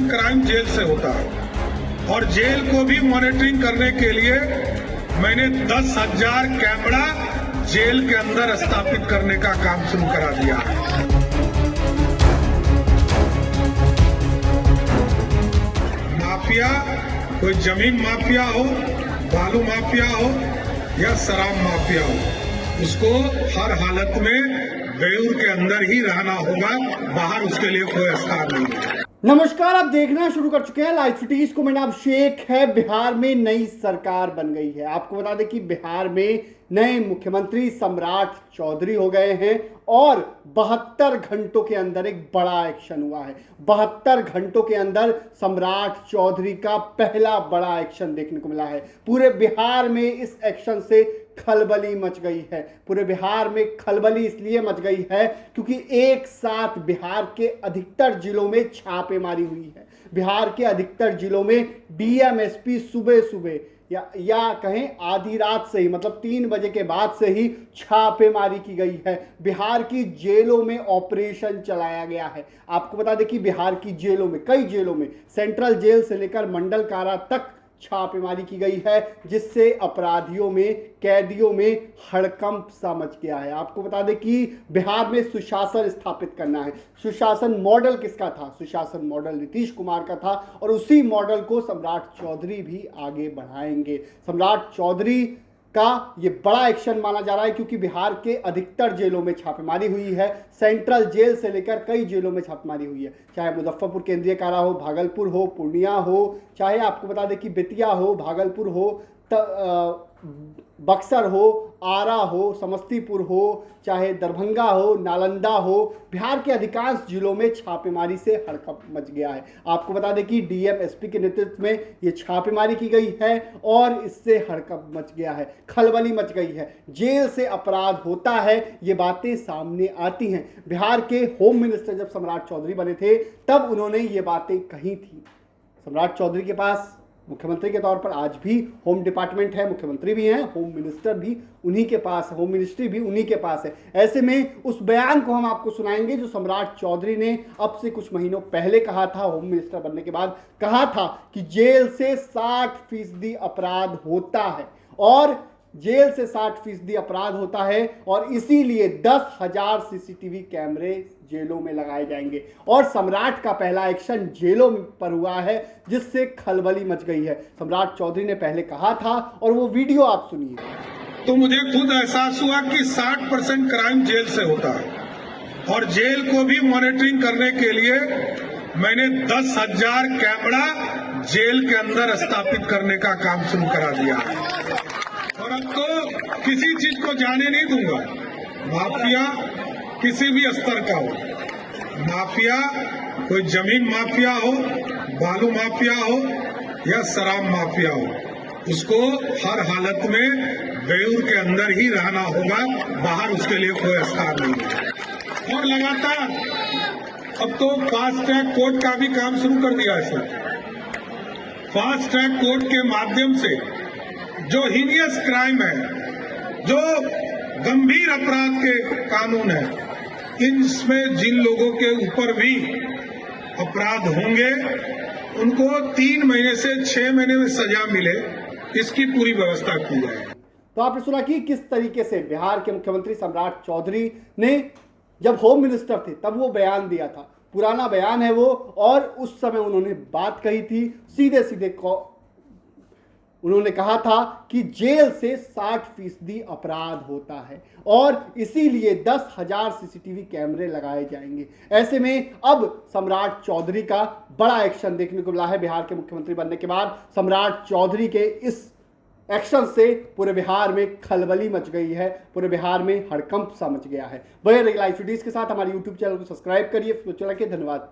60% crime jail से होता है और जेल को भी मॉनिटरिंग करने के लिए मैंने 10,000 कैमरा जेल के अंदर स्थापित करने का काम शुरू करा दिया है। माफिया, कोई जमीन माफिया हो, बालू माफिया हो या शराब माफिया हो, उसको हर हालत में बेऊर के अंदर ही रहना होगा, बाहर उसके लिए कोई स्थान नहीं है। नमस्कार, आप देखना शुरू कर चुके हैं लाइव सिटीज को। मेरा नाम शेख है। बिहार में नई सरकार बन गई है। आपको बता दें कि बिहार में नए मुख्यमंत्री सम्राट चौधरी हो गए हैं और 72 घंटों के अंदर एक बड़ा एक्शन हुआ है। 72 घंटों के अंदर सम्राट चौधरी का पहला बड़ा एक्शन देखने को मिला है। पूरे बिहार में इस एक्शन से खलबली मच गई है। पूरे बिहार में खलबली इसलिए मच गई है क्योंकि एक साथ बिहार के अधिकतर जिलों में छापेमारी हुई है। बिहार के अधिकतर जिलों में डीएम-एसपी सुबह सुबह या कहें आधी रात से ही, मतलब 3 बजे के बाद से ही छापेमारी की गई है। बिहार की जेलों में ऑपरेशन चलाया गया है। आपको बता दें कि बिहार की जेलों में, कई जेलों में, सेंट्रल जेल से लेकर मंडल कारा तक छापेमारी की गई है, जिससे अपराधियों में, कैदियों में हड़कंप सा मच गया है। आपको बता दें कि बिहार में सुशासन स्थापित करना है। सुशासन मॉडल किसका था? सुशासन मॉडल नीतीश कुमार का था और उसी मॉडल को सम्राट चौधरी भी आगे बढ़ाएंगे। सम्राट चौधरी का ये बड़ा एक्शन माना जा रहा है क्योंकि बिहार के अधिकतर जेलों में छापेमारी हुई है। सेंट्रल जेल से लेकर कई जेलों में छापेमारी हुई है, चाहे मुजफ्फरपुर केंद्रीय कारा हो, भागलपुर हो, पूर्णिया हो, चाहे आपको बता दें कि बेतिया हो, भागलपुर हो, बक्सर हो, आरा हो, समस्तीपुर हो, चाहे दरभंगा हो, नालंदा हो, बिहार के अधिकांश जिलों में छापेमारी से हड़कंप मच गया है। आपको बता दें कि डीएम-एसपी के नेतृत्व में ये छापेमारी की गई है और इससे हड़कंप मच गया है, खलबली मच गई है। जेल से अपराध होता है, ये बातें सामने आती हैं। बिहार के होम मिनिस्टर जब सम्राट चौधरी बने थे तब उन्होंने ये बातें कही थी। सम्राट चौधरी के पास मुख्यमंत्री के तौर पर आज भी होम डिपार्टमेंट है, मुख्यमंत्री भी हैं, होम मिनिस्टर भी उन्हीं के पास है, होम मिनिस्ट्री भी उन्हीं के पास है। ऐसे में उस बयान को हम आपको सुनाएंगे जो सम्राट चौधरी ने अब से कुछ महीनों पहले कहा था, होम मिनिस्टर बनने के बाद कहा था कि जेल से 60% अपराध होता है और जेल से 60% अपराध होता है और इसीलिए 10,000 सीसीटीवी कैमरे जेलों में लगाए जाएंगे। और सम्राट का पहला एक्शन जेलों पर हुआ है जिससे खलबली मच गई है। सम्राट चौधरी ने पहले कहा था और वो वीडियो आप सुनिए। तो मुझे खुद एहसास हुआ कि 60% क्राइम जेल से होता है और जेल को भी मॉनिटरिंग करने के लिए मैंने 10,000 कैमरा जेल के अंदर स्थापित करने का काम शुरू करा दिया है। और अब तो किसी चीज को जाने नहीं दूंगा। माफिया किसी भी स्तर का हो, माफिया, कोई जमीन माफिया हो, बालू माफिया हो या शराब माफिया हो, उसको हर हालत में बेऊर के अंदर ही रहना होगा, बाहर उसके लिए कोई स्थान नहीं है। और लगातार अब तो फास्ट ट्रैक कोर्ट का भी काम शुरू कर दिया है सर। फास्ट ट्रैक कोर्ट के माध्यम से जो हीनियस क्राइम है, जो गंभीर अपराध के कानून है, इनमें जिन लोगों के ऊपर भी अपराध होंगे उनको 3 महीने से 6 महीने में सजा मिले, इसकी पूरी व्यवस्था की जाए। तो आपने सुना कि किस तरीके से बिहार के मुख्यमंत्री सम्राट चौधरी ने जब होम मिनिस्टर थे तब वो बयान दिया था। पुराना बयान है वो, और उस समय उन्होंने बात कही थी, सीधे सीधे उन्होंने कहा था कि जेल से 60% अपराध होता है और इसीलिए 10,000 सीसीटीवी कैमरे लगाए जाएंगे। ऐसे में अब सम्राट चौधरी का बड़ा एक्शन देखने को मिला है। बिहार के मुख्यमंत्री बनने के बाद सम्राट चौधरी के इस एक्शन से पूरे बिहार में खलबली मच गई है, पूरे बिहार में हड़कंप सा मच गया है। बने रहिए लाइव सिटीज के साथ। हमारे यूट्यूब चैनल को सब्सक्राइब करिए। धन्यवाद।